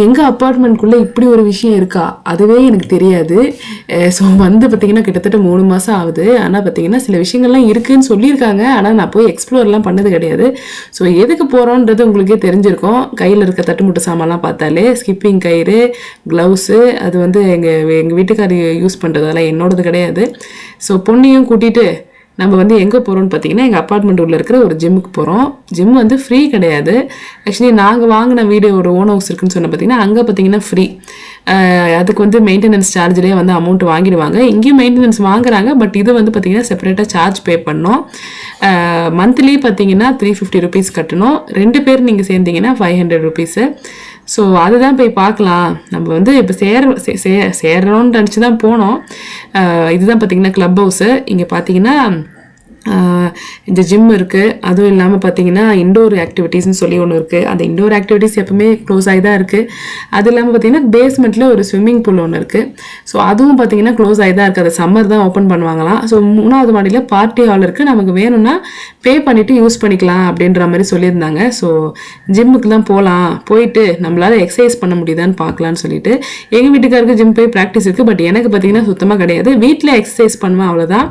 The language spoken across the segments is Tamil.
எங்கள் அப்பார்ட்மெண்ட்குள்ளே இப்படி ஒரு விஷயம் இருக்கா, அதுவே எனக்கு தெரியாது. ஸோ வந்து பார்த்திங்கன்னா கிட்டத்தட்ட 3 மாதம் ஆகுது. ஆனால் பார்த்திங்கன்னா சில விஷயங்கள்லாம் இருக்குதுன்னு சொல்லியிருக்காங்க. ஆனால் நான் போய் எக்ஸ்ப்ளோர்லாம் பண்ணது கிடையாது. ஸோ எதுக்கு போகிறோன்றது உங்களுக்கே தெரிஞ்சிருக்கும். கையில் இருக்க தட்டுமுட்டு சாமான்லாம் பார்த்தாலே, ஸ்கிப்பிங் கயிறு, க்ளவுஸு, அது வந்து எங்கள் வீட்டுக்காரி யூஸ் பண்ணுறதெல்லாம் என்னோடது கிடையாது. ஸோ பொண்ணையும் கூட்டிகிட்டு நம்ம வந்து எங்கே போகிறோம்னு பார்த்தீங்கன்னா எங்கள் அப்பார்ட்மெண்ட் உள்ள இருக்கிற ஒரு ஜிம்முக்கு போகிறோம். ஜிம் வந்து ஃப்ரீ கிடையாது. ஆக்சுவலி நாங்கள் வாங்கின வீடு ஒரு ஓன் ஹவுஸ் இருக்குன்னு சொன்ன பார்த்தீங்கன்னா அங்கே பார்த்தீங்கன்னா ஃப்ரீ. அதுக்கு வந்து மெயின்டெனன்ஸ் சார்ஜ்லேயே வந்து அமௌண்ட் வாங்கிடுவாங்க. இங்கேயும் மெயின்டெனன்ஸ் வாங்குறாங்க. பட் இது வந்து பார்த்தீங்கன்னா செப்பரேட்டாக சார்ஜ் பே பண்ணோம். மந்த்லி பார்த்தீங்கன்னா 350 ருபீஸ் கட்டணும். 2 பேர் நீங்கள் சேர்ந்தீங்கன்னா 500 ருபீஸு. ஸோ அதுதான் போய் பார்க்கலாம். நம்ம வந்து இப்போ சேரணும்னு நினச்சி தான் போனோம். இதுதான் பார்த்தீங்கன்னா க்ளப் ஹவுஸு. இங்கே பார்த்தீங்கன்னா இந்த ஜிம் இருக்குது. அதுவும் இல்லாமல் பார்த்தீங்கன்னா இண்டோர் ஆக்டிவிட்டீஸ்னு சொல்லி ஒன்று இருக்குது. அந்த இண்டோர் ஆக்டிவிட்டீஸ் எப்பவுமே க்ளோஸ் ஆகி தான் இருக்குது. அது இல்லாமல் பார்த்தீங்கன்னா பேஸ்மெண்ட்டில் ஒரு ஸ்விம்மிங் பூல் ஒன்று இருக்குது. ஸோ அதுவும் பார்த்தீங்கன்னா க்ளோஸ் ஆகி தான் இருக்குது. அது சம்மர் தான் ஓப்பன் பண்ணுவாங்களாம். ஸோ 3வது மாடியில் பார்ட்டி ஹால் இருக்குது. நமக்கு வேணும்னா பே பண்ணிவிட்டு யூஸ் பண்ணிக்கலாம் அப்படின்ற மாதிரி சொல்லியிருந்தாங்க. ஸோ ஜிம்முக்கு தான் போகலாம், போயிட்டு நம்மளால் எக்ஸசைஸ் பண்ண முடியுதான்னு பார்க்கலான்னு சொல்லிட்டு எங்கள் வீட்டுக்காருக்கு ஜிம் போய் ப்ராக்டிஸ் இருக்குது. பட் எனக்கு பார்த்தீங்கன்னா சுத்தமாக கிடையாது. வீட்டில் எக்ஸசைஸ் பண்ணுவேன், அவ்வளோதான்.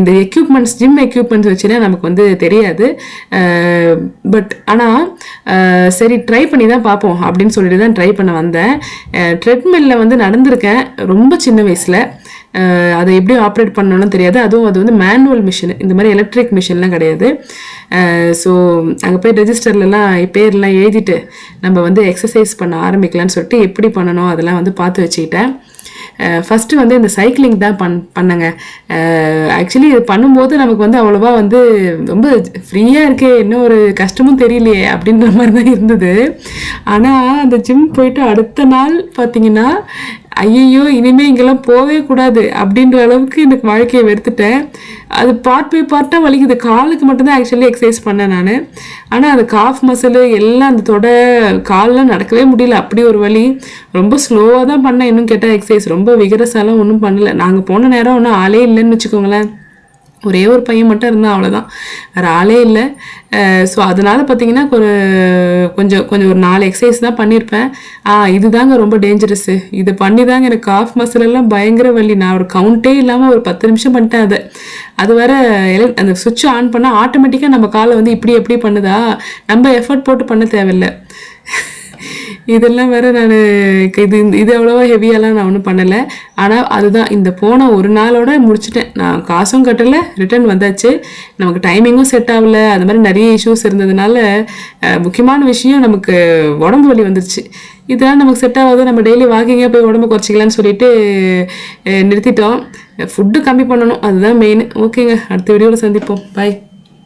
இந்த எக்யூப்மெண்ட்ஸ், ஜிம் எக்யூப்மெண்ட்ஸ் வச்சுன்னா நமக்கு வந்து தெரியாது. பட் ஆனால் சரி ட்ரை பண்ணி தான் பார்ப்போம் அப்படின்னு சொல்லிட்டு தான் ட்ரை பண்ண வந்தேன். ட்ரெட்மில்லில் வந்து நடந்திருக்கேன் ரொம்ப சின்ன வயசில். அதை எப்படி ஆப்ரேட் பண்ணணும்னு தெரியாது. அதுவும் அது வந்து மேனுவல் மிஷின், இந்த மாதிரி எலக்ட்ரிக் மிஷின்லாம் கிடையாது. ஸோ அங்கே போய் ரெஜிஸ்டர்லாம் பேர்லாம் எழுதிட்டு நம்ம வந்து எக்ஸசைஸ் பண்ண ஆரம்பிக்கலான்னு சொல்லிட்டு எப்படி பண்ணணும் அதெல்லாம் வந்து பார்த்து வச்சுக்கிட்டேன். ஃபஸ்ட்டு வந்து இந்த சைக்கிளிங் தான் பண்ணேங்க. ஆக்சுவலி இது பண்ணும்போது நமக்கு வந்து அவ்வளோவா வந்து ரொம்ப ஃப்ரீயாக இருக்கே, என்ன ஒரு கஷ்டமும் தெரியலையே அப்படின்ற மாதிரி தான் இருந்தது. ஆனால் அந்த ஜிம் போயிட்டு அடுத்த நாள் பார்த்தீங்கன்னா ஐயோ இனிமேல் இங்கெல்லாம் போகவே கூடாது அப்படின்ற அளவுக்கு எனக்கு வாழ்க்கையை வெறுத்துட்டேன். அது பார்ட் பை பார்ட்டாக வலிக்குது. காலுக்கு மட்டும்தான் ஆக்சுவலி எக்ஸசைஸ் பண்ணேன் நான். ஆனால் அது காஃப் மசில் எல்லாம் அந்த தொடை கால்லாம் நடக்கவே முடியல, அப்படி ஒரு வலி. ரொம்ப ஸ்லோவாக தான் பண்ணேன். இன்னும் கேட்டால் எக்ஸசைஸ் ரொம்ப விகரஸாலாம் ஒன்றும் பண்ணலை. நாங்கள் போன நேரம் ஒன்றும் ஆளே இல்லைன்னு வச்சுக்கோங்களேன். ஒரே ஒரு பையன் மட்டும் இருந்தான், அவ்வளோதான், வேறு ஆளே இல்லை. ஸோ அதனால் பார்த்தீங்கன்னா கொஞ்சம் ஒரு 4 எக்ஸசைஸ் தான் பண்ணியிருப்பேன். இதுதாங்க ரொம்ப டேஞ்சரஸ்ஸு. இதை பண்ணி தாங்க எனக்கு காஃப் மசிலெல்லாம் பயங்கர வலி. நான் ஒரு கவுண்டே இல்லாமல் ஒரு 10 நிமிஷம் பண்ணிட்டேன். அது வேற அந்த சுவிட்ச் ஆன் பண்ணால் ஆட்டோமேட்டிக்காக நம்ம காலை வந்து இப்படி எப்படி பண்ணுதா, நம்ம எஃபர்ட் போட்டு பண்ண தேவையில்லை. இதெல்லாம் வேற நான் இது அவ்வளோவா ஹெவியாலாம் நான் ஒன்றும் பண்ணலை. ஆனால் அதுதான் இந்த போன ஒரு நாளோட முடிச்சுட்டேன். நான் காசும் கட்டலை, ரிட்டர்ன் வந்தாச்சு. நமக்கு டைமிங்கும் செட் ஆகலை. அது மாதிரி நிறைய இஷ்யூஸ் இருந்ததுனால முக்கியமான விஷயம் நமக்கு உடம்பு வலி வந்துருச்சு. இதெல்லாம் நமக்கு செட் ஆகாது. நம்ம டெய்லி வாக்கிங்காக போய் உடம்பு குறைச்சிக்கலான்னு சொல்லிட்டு நிறுத்திட்டோம். ஃபுட்டு கம்மி பண்ணணும், அதுதான் மெயின். ஓகேங்க, அடுத்த வீடியோவில் சந்திப்போம். பாய்.